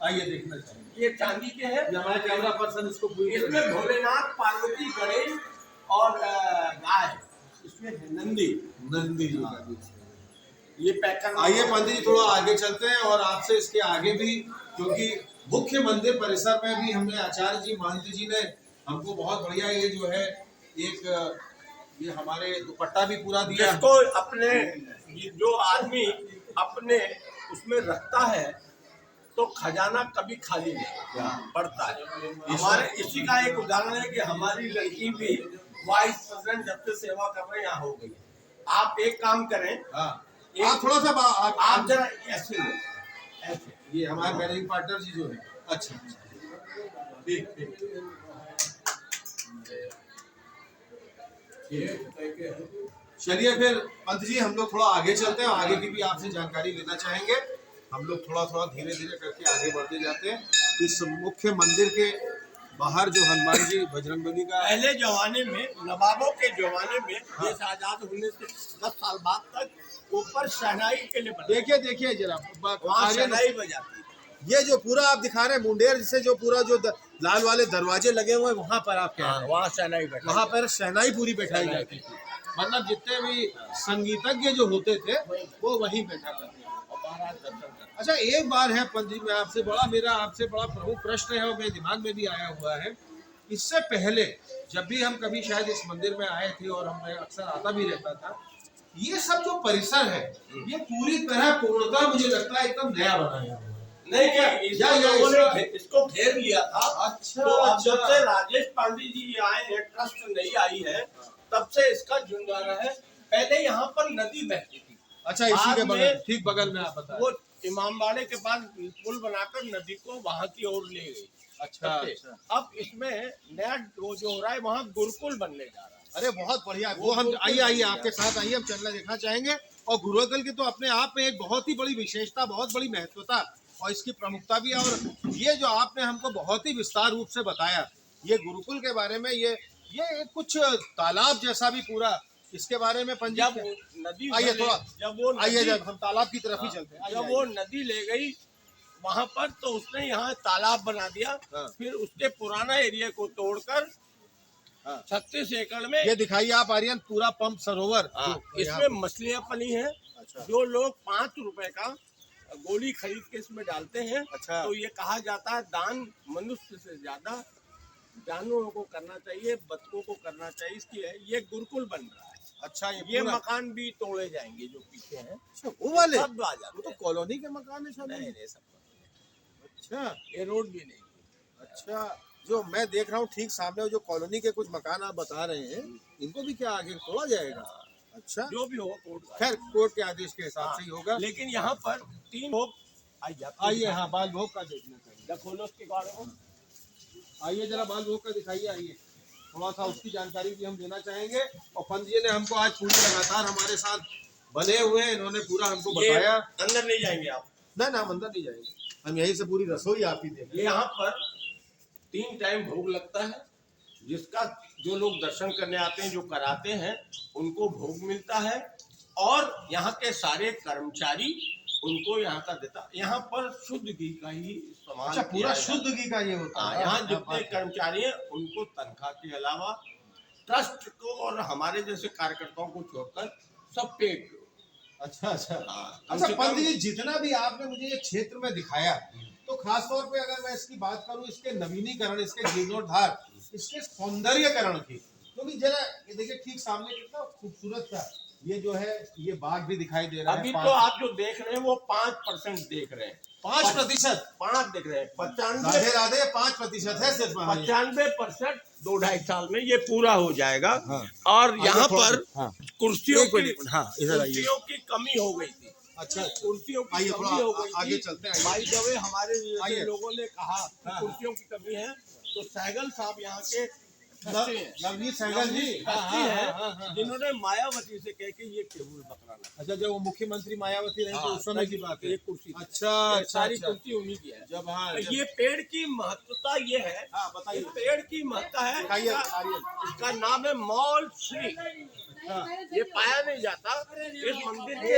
आइए देखना चाहिए। ये चांदी के है। ये हमारे कैमरा पर्सन इसको पूरी तरह- इसमें भोलेनाथ, पार्वती, गणेश और गाय, इसमें है नंदी नंदी जी हाँ। का। ये पैक करना। आइए पंडित जी थोड़ा आगे चलते हैं और आपसे इसके आगे भी, क्योंकि मुख्य मंदिर परिसर में भी हमें आचार्य जी महंत जी ने हमको बहुत बढ़िया ये जो है एक ये हमारे दुपट्टा भी पूरा दिया। जिसको अपने जो आदमी अपने उसमें रखता है तो खजाना कभी खाली नहीं पड़ता है। हमारे इसी का एक उदाहरण है कि हमारी लड़की भी वाइस प्रेसिडेंट जब से सेवा कर रहे हैं यहाँ हो गई। आप एक काम करें, हाँ आप थोड़ा सा आप जरा ऐसे लो, ऐसे। ये हमारे मैनेजिंग पार्टनर जी जो है। अच्छा ठीक ठीक। चलिए फिर पंत जी हम लोग थोड़ा आगे चलते हैं, आगे की भी आपसे जानकारी लेना चाहेंगे। हम लोग थोड़ा थोड़ा धीरे धीरे करके आगे बढ़ते जाते हैं। इस मुख्य मंदिर के बाहर जो हनुमान जी बजरंगबली का पहले जमाने में, नवाबों के जमाने में, देश आजाद होने से 10 साल बाद तक ऊपर शहनाई के लिए बना। देखिए देखिए जरा वहाँ शहनाई बजाती थी। ये जो पूरा आप दिखा रहे हैं मुंडेर से जो पूरा जो लाल वाले दरवाजे लगे हुए हैं वहाँ पर आप क्या हाँ, वहाँ शहनाई बैठा। वहाँ पर शहनाई पूरी बैठाई जाती थी। मतलब जितने भी संगीतज्ञ जो होते थे वो वहीं बैठा करते थे। अच्छा एक बार है पंत जी, मैं आपसे मेरा आपसे बड़ा प्रमुख प्रश्न है और मेरे दिमाग में भी आया हुआ है। इससे पहले जब भी हम कभी शायद इस मंदिर में आए थे और हम अक्सर आता भी रहता था, ये सब जो परिसर है ये पूरी तरह पूर्णतः मुझे लगता है एकदम नया बनाया हुआ है। नहीं क्या इसको घेर लिया था। अच्छा, तो अब अच्छा। जब से राजेश पांडे जी आए हैं, ट्रस्ट नहीं आई है, तब से इसका जुर्माना है। पहले यहाँ पर नदी बहती थी। अच्छा इसी बाद के में बगल, ठीक बगल में आप बता वो इमामबाड़े के पास पुल बनाकर नदी को वहाँ की ओर ले गई। अच्छा अच्छा। अब इसमें नया वो जो हो रहा है, वहाँ गुरुकुल बनने जा रहा है। अरे बहुत बढ़िया। वो हम आइए आपके साथ आइए, हम चलना देखना चाहेंगे। और गुरुकुल की तो अपने आप में एक बहुत ही बड़ी विशेषता, बहुत बड़ी महत्वता और इसकी प्रमुखता भी है। और ये जो आपने हमको बहुत ही विस्तार रूप से बताया ये गुरुकुल के बारे में, ये कुछ तालाब जैसा भी पूरा, इसके बारे में जब नदी आइए थोड़ा, जब वो आइए नदी, जब हम तालाब की तरफ ही चलते हैं। जब वो नदी ले गई वहां पर, तो उसने यहाँ तालाब बना दिया। हाँ। फिर उसके पुराना एरिया को तोड़कर हाँ। 36 एकड़ में ये दिखाइए आप आर्यन, पूरा पंप सरोवर। इसमें मछलियां पली हैं। अच्छा। जो लोग 5 रुपए का गोली खरीद के इसमें डालते हैं। अच्छा। तो ये कहा जाता है दान मनुष्य से ज्यादा जानवरों को करना चाहिए, बच्चों को करना चाहिए। इसकी है ये गुरुकुल बन रहा है। अच्छा ये मकान भी तोड़े जाएंगे जो पीछे हैं, वो वाले सब आ जाते वो तो हैं। कॉलोनी के मकान है शायद। नहीं सब। अच्छा ये रोड भी नहीं। अच्छा, जो मैं देख रहा हूँ ठीक सामने जो कॉलोनी के कुछ मकान आप बता रहे हैं, इनको भी क्या आगे तोड़ा जाएगा? अच्छा, जो भी हो कोर्ट का। खैर कोर्ट के आदेश के हिसाब से ही होगा। लेकिन यहाँ पर 3 लोग आइए, हाँ बाल भोग का देखना चाहिए। खोलो उसके बारे में। आइए जरा बाल भोग का दिखाइए। आइए थोड़ा सा उसकी जानकारी भी हम देना चाहेंगे। और पंत जी ने हमको आज पूरी लगातार हमारे साथ बने हुए हैं, इन्होंने पूरा हमको बताया। अंदर नहीं जाएंगे आप? ना हम अंदर नहीं जाएंगे, हम यहीं से पूरी रसोई आप ही देंगे। ये यहाँ पर 3 टाइम भोग लगता है, जिसका जो लोग दर्शन करने आते हैं, जो कराते हैं, उनको भोग मिलता है। और यहाँ के सारे कर्मचारी उनको यहाँ का देता। यहाँ पर शुद्ध घी का ही इस्तेमाल। अच्छा, पूरा शुद्ध घी का ये होता है। यहाँ जितने कर्मचारी हैं उनको तनख्वाह के अलावा ट्रस्ट को और हमारे जैसे कार्यकर्ताओं को छोड़कर सब पेड। अच्छा अच्छा। हाँ, अच्छा पंत जी, जितना भी आपने मुझे ये क्षेत्र में दिखाया, तो खास तौर पे अगर मैं इसकी बात करूं, इसके नवीनीकरण, इसके जीर्णोद्धार, इसके सौंदर्यकरण की, क्योंकि जरा ये देखिए ठीक सामने कितना खूबसूरत था ये जो है ये बाघ भी दिखाई दे रहा है। अभी तो आप जो देख रहे हैं वो 5% देख रहे हैं, 5%। 5 दिख रहे हैं। राधे राधे 5% है सिर्फ। 95% 2-2.5 साल में ये पूरा हो जाएगा। हाँ। और यहाँ पर हाँ। कुर्सियों की हाँ, इधर आइए। कुर्सियों की कमी हो गई थी। अच्छा, कुर्सियों की आइए कमी हो गई थोड़ा आगे थी। चलते हैं। भाई जब हमारे आइए। जैसे लोगों ने कहा कि हाँ। कुर्सियों की कमी है, तो सहगल साहब यहाँ के ट्रस्टी हैं। नवनीत सहगल जी ट्रस्टी हैं, जिन्होंने मायावती से कह के ये टेबल बकराना। अच्छा, जब वो मुख्यमंत्री मायावती रही तो उस समय की बात है। ये कुर्सी अच्छा, सारी अच्छा। कुर्सी उन्हीं की है। जब हाँ तो ये पेड़ की महत्वता ये है। हाँ, बताइए। इस पेड़ की महत्ता है, बताइए, इसका नाम है मौल श्री। ये पाया नहीं जाता। इस मंदिर के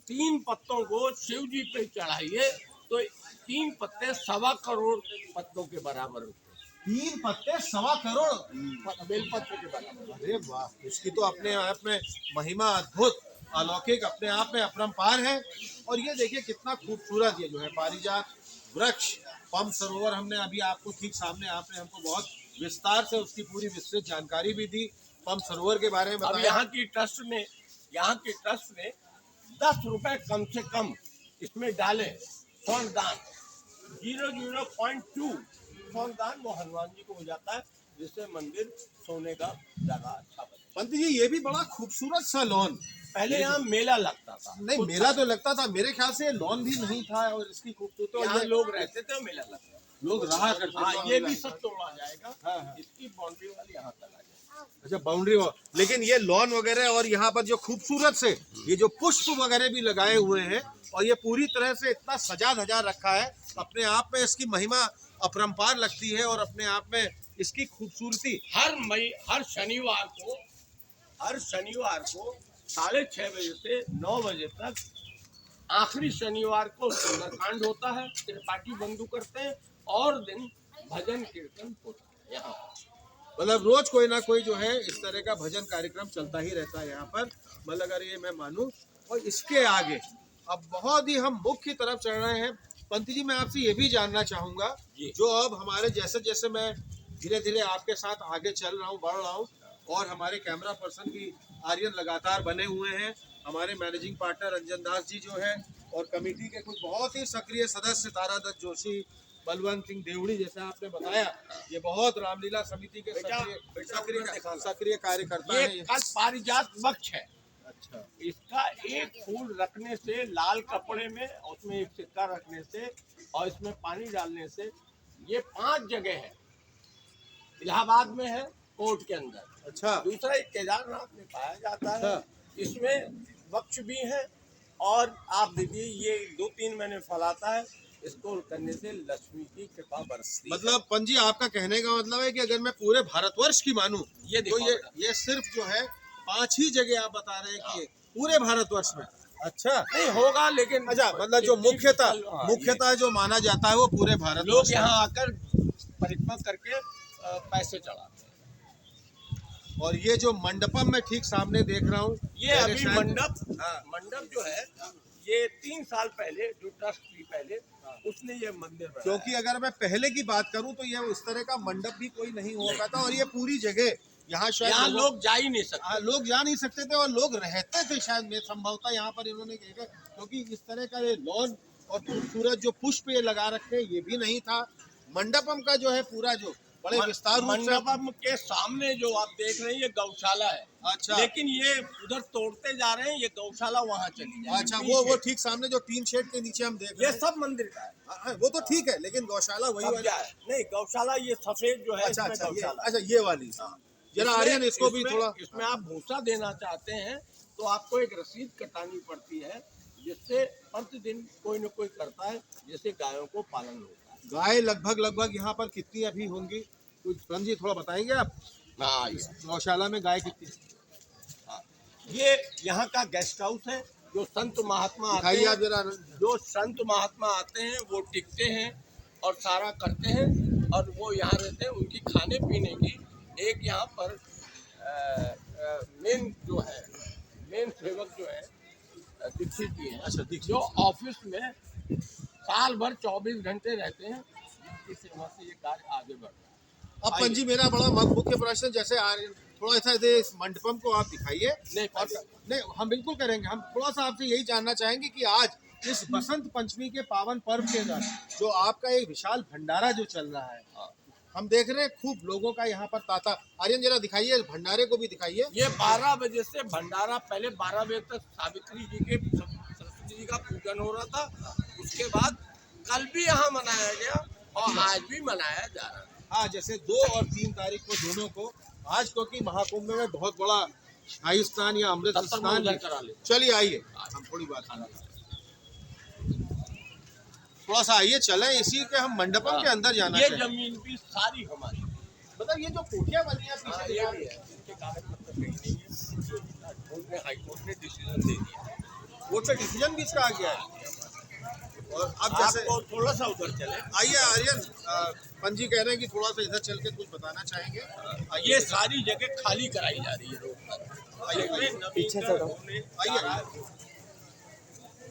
3 पत्तों को शिव जी पे चढ़ाइए तो 3 पत्ते 1.25 करोड़ पत्तों के बराबर होते 3 पत्ते 1.25 करोड़। हैं, बेलपत्र के बराबर। अरे वाह, इसकी तो अपने आप में महिमा अद्भुत, अलौकिक, अपने आप में अपरंपार है। और ये देखिए कितना खूबसूरत ये जो है पारिजात वृक्ष, पंप सरोवर। हमने अभी आपको ठीक सामने आपने हमको बहुत विस्तार से उसकी पूरी विस्तृत जानकारी भी दी, पंप सरोवर के बारे में अब बताया। यहाँ की ट्रस्ट ने 10 रुपए कम से कम इसमें डाले स्वर्ण 0.2 स्वर्ण वो हनुमान जी को हो जाता है, जिससे मंदिर सोने का ज्यादा अच्छा बने। पंत जी, ये भी बड़ा खूबसूरत सा लॉन। पहले यहाँ मेला लगता था। नहीं, मेला तो लगता था, मेरे ख्याल से लॉन भी नहीं था। और इसकी खूबसूरती, यहाँ ये लोग रहते थे, मेला लगता था, लोग रहा करते थे। हाँ, ये भी सब तोड़ा जाएगा। हाँ, हाँ। इसकी बाउंड्री वाली यहाँ तक आ जाएगी। अच्छा, बाउंड्री वॉल। लेकिन ये लॉन वगैरह और यहाँ पर जो खूबसूरत से ये जो पुष्प वगैरह भी लगाए हुए हैं और ये पूरी तरह से इतना सजा धजा रखा है, अपने आप में इसकी महिमा अपरंपार लगती है। और अपने आप में इसकी खूबसूरती हर शनिवार को 6:30 बजे से 9 बजे तक, आखिरी शनिवार को सुंदरकांड होता है, त्रिपाठी बंधु करते हैं, और दिन भजन कीर्तन होता है यहाँ पर। मतलब रोज कोई ना कोई जो है इस तरह का भजन कार्यक्रम चलता ही रहता है यहाँ पर। मतलब अगर ये मैं मानूं। और इसके आगे अब बहुत ही हम मुख्य तरफ चढ़ रहे हैं। पंत जी, मैं आपसे ये भी जानना चाहूंगा, जो अब हमारे जैसे जैसे मैं धीरे धीरे आपके साथ आगे चल रहा हूँ, बढ़ रहा हूँ, और हमारे कैमरा पर्सन भी आर्यन लगातार बने हुए हैं, हमारे मैनेजिंग पार्टनर रंजन दास जी जो है, और कमेटी के कुछ बहुत ही सक्रिय सदस्य तारादत्त जोशी, बलवंत सिंह देवड़ी, जैसे आपने बताया, ये बहुत रामलीला समिति के सक्रिय कार्यकर्ता ये हैं। पारिजात वृक्ष है। अच्छा, इसका एक फूल रखने से, लाल कपड़े में उसमें एक सिक्का रखने से और इसमें पानी डालने से, ये 5 जगह है। इलाहाबाद में है, कोर्ट के अंदर। अच्छा, दूसरा एक केदारनाथ में पाया जाता है। अच्छा। इसमें वृक्ष भी है। और आप देखिए, ये 2-3 महीने फलाता है। इसको करने से लक्ष्मी की कृपा बरसती है। मतलब पंत जी, आपका कहने का मतलब है कि अगर मैं पूरे भारतवर्ष की मानूं, ये तो देखो, ये सिर्फ जो है 5 ही जगह आप बता रहे हैं कि पूरे भारतवर्ष में। अच्छा, नहीं होगा, लेकिन अच्छा, मतलब जो मुख्यतः जो माना जाता है वो पूरे भारत। लोग यहाँ आकर परिक्रमा करके पैसे चढ़ाते हैं। और ये जो मंडपम मैं ठीक सामने देख रहा हूँ, ये अभी हाँ। मंडप जो है, ये 3 साल पहले जो ट्रस्ट थी पहले, उसने ये मंदिर बनाया। क्योंकि अगर मैं पहले की बात करूं तो ये उस तरह का मंडप भी कोई नहीं हो पाता। और ये पूरी जगह यहाँ शायद लोग जा ही नहीं सकते। लोग जा नहीं सकते थे, और लोग रहते थे शायद में संभवतः यहाँ पर इन्होंने कहा, क्योंकि इस तरह का ये लॉन और खूबसूरत जो पुष्प ये लगा रखे ये भी नहीं था। मंडपम का जो है पूरा जो बड़े विस्तार रूप से, मंडपम के सामने जो आप देख रहे हैं ये गौशाला है। अच्छा, लेकिन ये उधर तोड़ते जा रहे हैं, ये गौशाला वहाँ चली जाएगी। अच्छा, वो ठीक सामने जो टीन शेड के नीचे हम देख रहे ये हैं, सब मंदिर का है। हाँ, वो तो ठीक है, लेकिन गौशाला वही वाली। कब्जा है। नहीं, गौशाला ये सफेद जो है, अच्छा, इसमें अच्छा, गौशाला। अच्छा, ये वाली। जरा आर्यन इसको भी थोड़ा। इसमें आप भूसा देना चाहते हैं तो आपको एक रसीद कटानी पड़ती है, जिससे प्रतिदिन कोई न कोई करता है, जिससे गायों को पालन होता है। गाय लगभग यहाँ पर कितनी अभी होंगी, कुछ पंत जी थोड़ा बताएंगे आप? हाँ, गौशाला में गाय कितनी? ये यहाँ का गेस्ट हाउस है। जो संत महात्मा आते दिखाइए आप हैं, जरा। जो संत महात्मा आते हैं वो टिकते हैं और सारा करते हैं, और वो यहाँ रहते हैं। उनकी खाने पीने की एक यहाँ पर मेन सेवक जो है दीक्षित जी हैं। अच्छा, दीक्षित। जो ऑफिस में साल भर 24 घंटे रहते हैं, जिसकी सेवा से ये कार्य आगे बढ़ता है। अब पंत जी, मेरा बड़ा मुख्य प्रश्न, जैसे आर्यन थोड़ा सा इस मंडपम को आप दिखाइए। नहीं, और नहीं, हम बिल्कुल करेंगे। हम थोड़ा सा आपसे यही जानना चाहेंगे कि आज इस बसंत पंचमी के पावन पर्व के अंदर जो आपका एक विशाल भंडारा जो चल रहा है, हम देख रहे हैं खूब लोगों का यहाँ पर तांता। आर्यन जरा दिखाइए, भंडारे को भी दिखाइए। ये 12 बजे से भंडारा, पहले 12 बजे तक सावित्री जी के सरस्वती जी का पूजन हो रहा था। उसके बाद कल भी यहाँ मनाया गया और आज भी मनाया जा रहा है। हाँ, जैसे 2 और 3 तारीख को दोनों को आज, क्योंकि महाकुंभ में बहुत बड़ा शाही स्नान या अमृत स्नान करा ले। चलिए आइए, हम थोड़ी बात थोड़ा सा आइए, चलें इसी के हम मंडपम के अंदर जाना ये चाहिए। जमीन भी सारी हमारी, मतलब ये जो कोठियां बनी है पीछे, ये भी है, इसके कागज पत्तर कहीं नहीं है। कोर्ट ने, हाई कोर्ट ने डिसीजन दे दिया, कोर्ट से डिसीजन भी इसका आ गया है। और अब जैसे आपको थोड़ा सा उधर चले। आइए आर्यन, पंजी कह रहे हैं कि थोड़ा सा इधर चल के कुछ बताना चाहेंगे। ये सारी जगह खाली कराई जा रही है रोड पर। आइए आइए।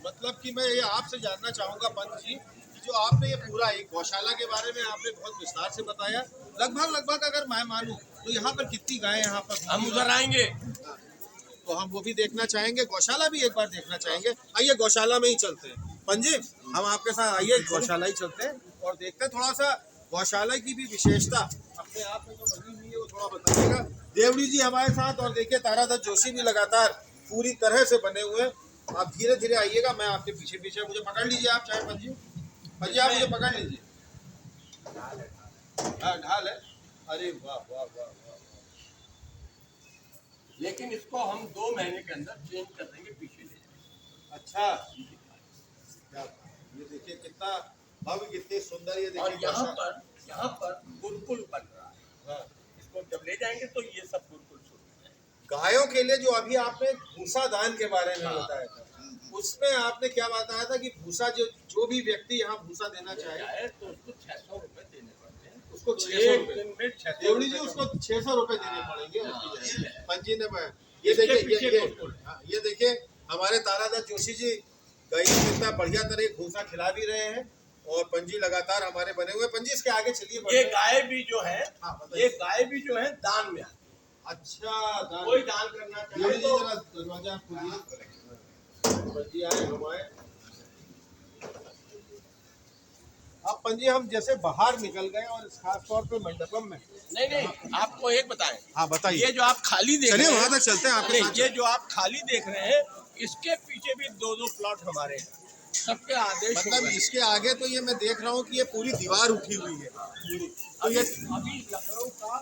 मतलब कि मैं ये आपसे जानना चाहूँगा पंत जी, कि जो आपने ये पूरा एक गौशाला के बारे में आपने बहुत विस्तार से बताया, लगभग अगर मैं मानूं तो यहाँ पर कितनी गायें यहाँ पर? हम उधर आएंगे तो हम वो भी देखना चाहेंगे, गौशाला भी एक बार देखना चाहेंगे। आइए गौशाला में ही चलते हैं। पंजी, हम आपके साथ आइए गौशाला ही चलते हैं और देखते हैं थोड़ा सा गौशाला की भी विशेषता अपने आप में जो बनी हुई है वो थोड़ा बताइएगा। देवड़ी जी हमारे साथ, और देखिए तारादत्त जोशी भी लगातार पूरी तरह से बने हुए। आप धीरे धीरे आइएगा, मैं आपके पीछे पीछे, मुझे पकड़ लीजिए आप, चाहे पंजी आप मुझे पकड़ लीजिए। हाँ, ढाल है। अरे वाह वाह वाह वाह। लेकिन इसको हम 2 महीने के अंदर चेंज कर देंगे, पीछे ले जाएंगे। अच्छा, ये देखिए कितना भव्य, कितनी सुंदर, ये और देखिए यहाँ पर गुरुकुल बन रहा है। हाँ। इसको जब ले जाएंगे तो ये सब गुरुकुल शुरू हो जाएंगे। गायों के लिए जो अभी आपने भूसा दान के बारे में हाँ। बताया था, उसमें आपने क्या बताया था कि भूसा जो भी व्यक्ति यहाँ भूसा देना चाहे तो उसको 600 रुपए देने पड़ते हैं। उसको तो 600 एक रुपए, दिन में 600 देवड़ी जी रुपए उसको 600 रुपए देने पड़ेंगे। हाँ। पंजी ने ये इसके देखिए, पीछे गुरुकुल। ये देखिए हमारे तारादत्त जोशी जी गाय को कितना बढ़िया तरह भूसा खिला भी रहे हैं और पंजी लगातार हमारे बने हुए। पंजी इसके आगे चलिए। ये गाय भी जो है, हाँ, बताइए। ये गाय भी जो है दान में आती है। अच्छा, दान। कोई दान करना देवड़ी चाहे जी तो जरा दरवाजा खोलिए। पंजी आए हमारे। अब पंजी हम जैसे बाहर निकल गए और खास तौर पे मंडपम में। नहीं, आपको एक बताएं। हाँ बताइए। ये जो आप खाली देख चलिए रहे हैं, वहां तक चलते हैं आपके नहीं, साथ। ये जो आप खाली देख रहे हैं, इसके पीछे भी 2-2 प्लॉट हमारे हैं। सबके आदेश हो मतलब गए। इसके आगे तो ये मैं देख रहा हूँ कि ये पूरी दीवार उठी हुई है। तो ये अभी लखनऊ का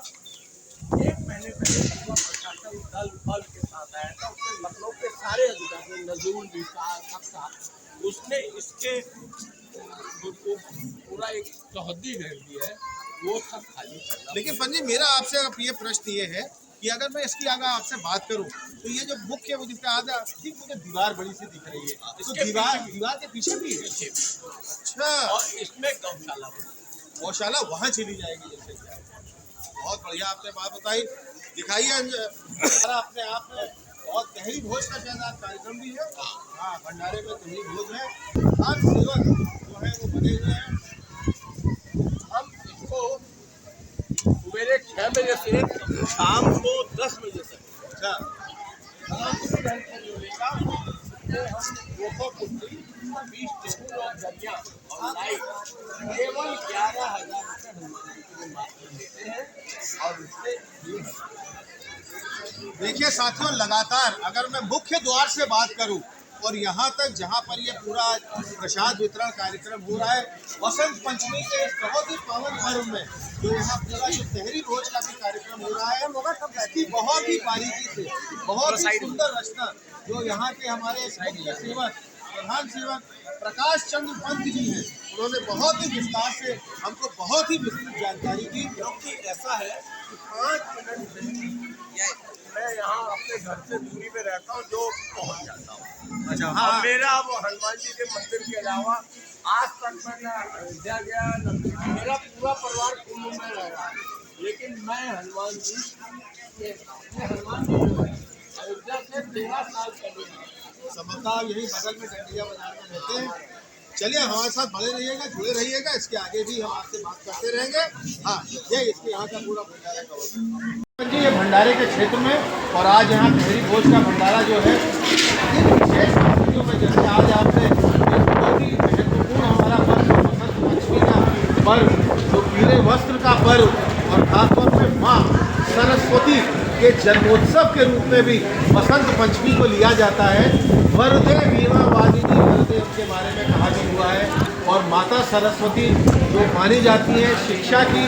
1 महीने पहले पूरा प्रशासन दल बल के साथ आया था। उसने लखनऊ के सारे अधिकारी, नजूल विकास, सबका, उसने इसके पूरा एक चौहद्दी घेर दी है, वो सब खाली करना। लेकिन पंजी मेरा आपसे अब ये प्रश्न ये है कि अगर मैं इसकी अगर आपसे बात करूं तो ये जो मुख्य वो जिसका आधा ठीक मुझे दीवार बड़ी सी दिख रही है, तो इसके दीवार के पीछे भी है। पीछे भी। अच्छा, और इसमें गौशाला बनी। गौशाला वहाँ चली जाएगी जैसे। बहुत बढ़िया आपने बात बताई, दिखाइए अपने आप में। बहुत गहरी भोज का शायद आज कार्यक्रम भी है। हाँ, भंडारे में गहरी भोज है। हर सेवक जो है वो बने हुए हैं। हम इसको सवेरे 6 बजे से शाम को 10 बजे तक, अच्छा, 5 घंटे जो लेगा, उसमें हम 200 कुर्सी, 20 टेबल और दरिया और लाइट केवल 11,000 रुपये हनुमान जी के मात्र लेते हैं। और उससे देखिए साथियों, लगातार अगर मैं मुख्य द्वार से बात करूं और यहाँ तक जहाँ पर ये पूरा प्रसाद वितरण कार्यक्रम हो रहा है, वसंत पंचमी के इस बहुत ही पावन पर्व में जो यहाँ पूरा जो शहरी भोज का भी कार्यक्रम हो रहा है, इसकी बहुत ही बारीकी से, बहुत ही सुंदर रचना जो यहाँ के हमारे मुख्य सेवक, प्रधान सेवक प्रकाश चंद्र पंत जी हैं, उन्होंने बहुत ही विस्तार से हमको बहुत ही विस्तृत जानकारी दी। क्योंकि ऐसा है कि 5 मिनट में मैं यहाँ अपने घर से दूरी पे रहता हूँ, जो पहुँच जाता हूँ। अच्छा, हाँ, मेरा वो हनुमान जी के मंदिर के अलावा आज तक मैं न अयोध्या गया, न मेरा पूरा परिवार कुंभ में रह रहा है, लेकिन मैं हनुमान जी जो है अयोध्या से 13 साल पहले समझता यही बगल में डंडिया बाजार में रहते हैं। चलिए हमारे साथ बने रहिएगा, जुड़े रहिएगा, इसके आगे भी हम आपसे बात करते रहेंगे। हाँ, ये इसके यहाँ का पूरा भंडारा का होगा। जी नहीं है भंडारे के क्षेत्र में। और आज यहाँ तहरी भोज का भंडारा जो है इन विशेष परिस्थितियों में, जैसे आज आपने एक बहुत ही महत्वपूर्ण हमारा पर्व बसंत पंचमी का पर्व, जो पीले वस्त्र का पर्व और खासतौर पर माँ सरस्वती के जन्मोत्सव के रूप में भी बसंत पंचमी को लिया जाता है। वरदे वीणा वादिनी वरदे उनके बारे में कहा भी हुआ है। और माता सरस्वती जो मानी जाती है शिक्षा की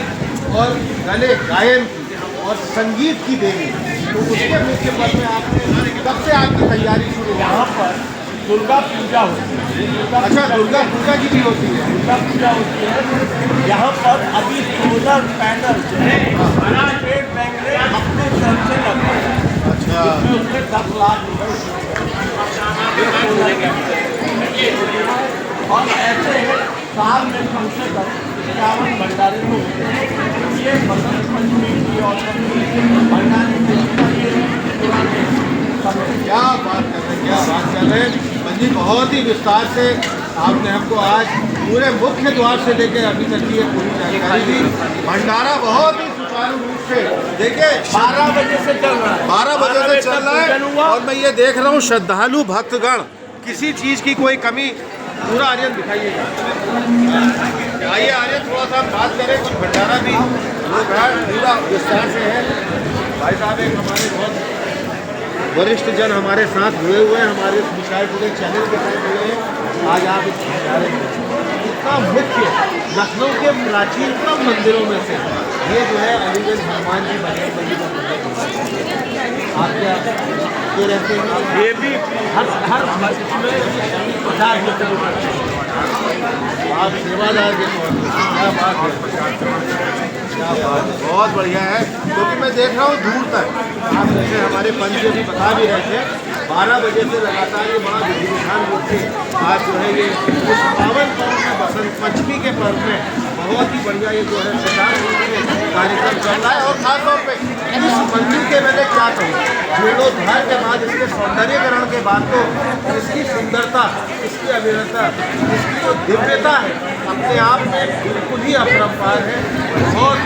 और गले गायन की और संगीत की देवी, तो उसके मुख्य पर्व में आपने कब से आपकी तैयारी शुरू? यहाँ पर दुर्गा पूजा होती है। अच्छा, दुर्गा पूजा की भी होती है। दुर्गा पूजा होती है। यहाँ पर अभी सोलर पैनल जो है स्टेट बैंक ने अपने तरफ से लगवाया है। अच्छा, उसमें 10 लाख रुपए और ऐसे साल में कम से कम 51 भंडारे तो होते हैं। ये बसंत पंचमी की और भंडारे क्या बात कर रहे हैं, क्या बात कर रहे हैं पंजी। बहुत ही विस्तार से आपने हमको आज पूरे मुख्य द्वार से लेकर अभी तक की ये पूरी जानकारी दी। भंडारा बहुत ही सुचारू रूप से देखिए 12 बजे से चल रहा है। 12 बजे से चल रहा है। और मैं ये देख रहा हूँ श्रद्धालु भक्तगण, किसी चीज़ की कोई कमी। पूरा आर्यन दिखाइएगा, आइए आर्यन थोड़ा सा बात करें। कुछ भंडारा भी लोग पूरा विस्तार से है। भाई साहब एक हमारे बहुत वरिष्ठ जन हमारे साथ जुड़े हुए हैं, हमारे विशाल टुडे चैनल के साथ जुड़े हैं। आज आप इस भंडारे में इतना मुख्य लखनऊ के प्राचीनतम मंदिरों में से ये जो है अलीगंज हनुमान जी बजरंगबली का मंदिर, आप क्या ये रहते हैं? ये भी हर इसमें 50 मीटर आप सेवादार के तौर पर क्या बात है, क्या बात है, बहुत बढ़िया है। क्योंकि मैं देख रहा हूँ दूर तक, आप जैसे हमारे पंच जी भी बता भी रहे थे, 12 बजे से लगातार ये बड़ा विधि विधान रूप से आज जो है ये उस पावन पर्व में बसंत पंचमी के पर्व में बहुत ही बढ़िया ये जो है सुचारू रूप से कार्यक्रम चल रहा है। और खासतौर पे इस मंदिर के मैंने क्या कहूँ, जीर्णोद्धार के बाद इसके सौंदर्यीकरण के बाद तो इसकी सुंदरता, इसकी अविरता, इसकी जो दिव्यता है अपने आप में बिल्कुल ही अपरंपार है। बहुत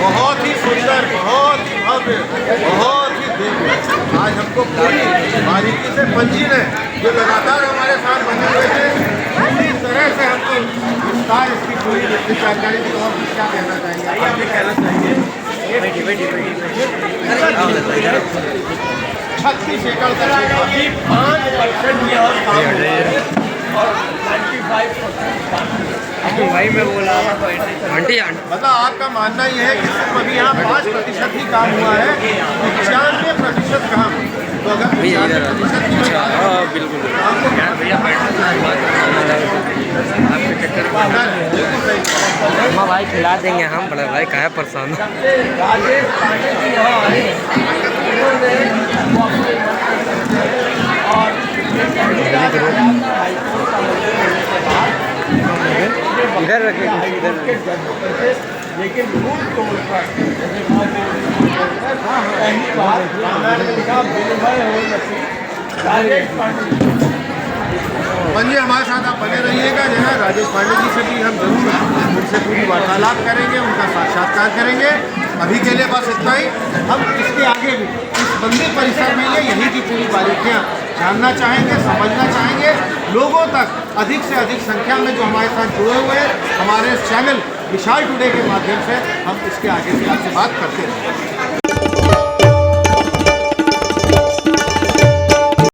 बहुत ही सुंदर, बहुत ही भव्य, बहुत ही दिव्य। आज हमको पूरी बारीकी से पंजी ने जो लगातार हमारे साथ बने हुए थे पूरी तरह से हमको विस्तार इसकी पूरी विस्तृत जानकारी दी। और क्या कहना चाहेंगे? आप भी कहना चाहेंगे 36 एकड़ का अभी 5% यहाँ काम हो रहा है और 95% भाई मैं बोला आंटी मतलब आपका मानना ये है कि सिर्फ अभी यहाँ 5% ही काम हुआ है, 95% काम। तो अगर 95% की बात है, बिल्कुल आपको अम्मा भाई खिला देंगे हम, बड़ा भाई कहा परेशान। राजेश पांडे जी यहाँ आए, उन्होंने इधर रखे इधर, लेकिन मूल तौर पर पहली बार का विनिमय हो नसीब राजेश पांडे पंजी हमारे साथ आप बने रहिएगा। जो है राजेश पांडे जी से भी हम जरूर उनसे पूरी वार्तालाप करेंगे, उनका साक्षात्कार करेंगे। अभी के लिए बस इतना ही। हम इसके आगे भी इस मंदिर परिसर में यहीं की पूरी बारीकियाँ जानना चाहेंगे, समझना चाहेंगे। लोगों तक अधिक से अधिक संख्या में जो हमारे साथ जुड़े हुए हैं हमारे चैनल विशाल टुडे के माध्यम से हम इसके आगे भी आपसे बात करते हैं।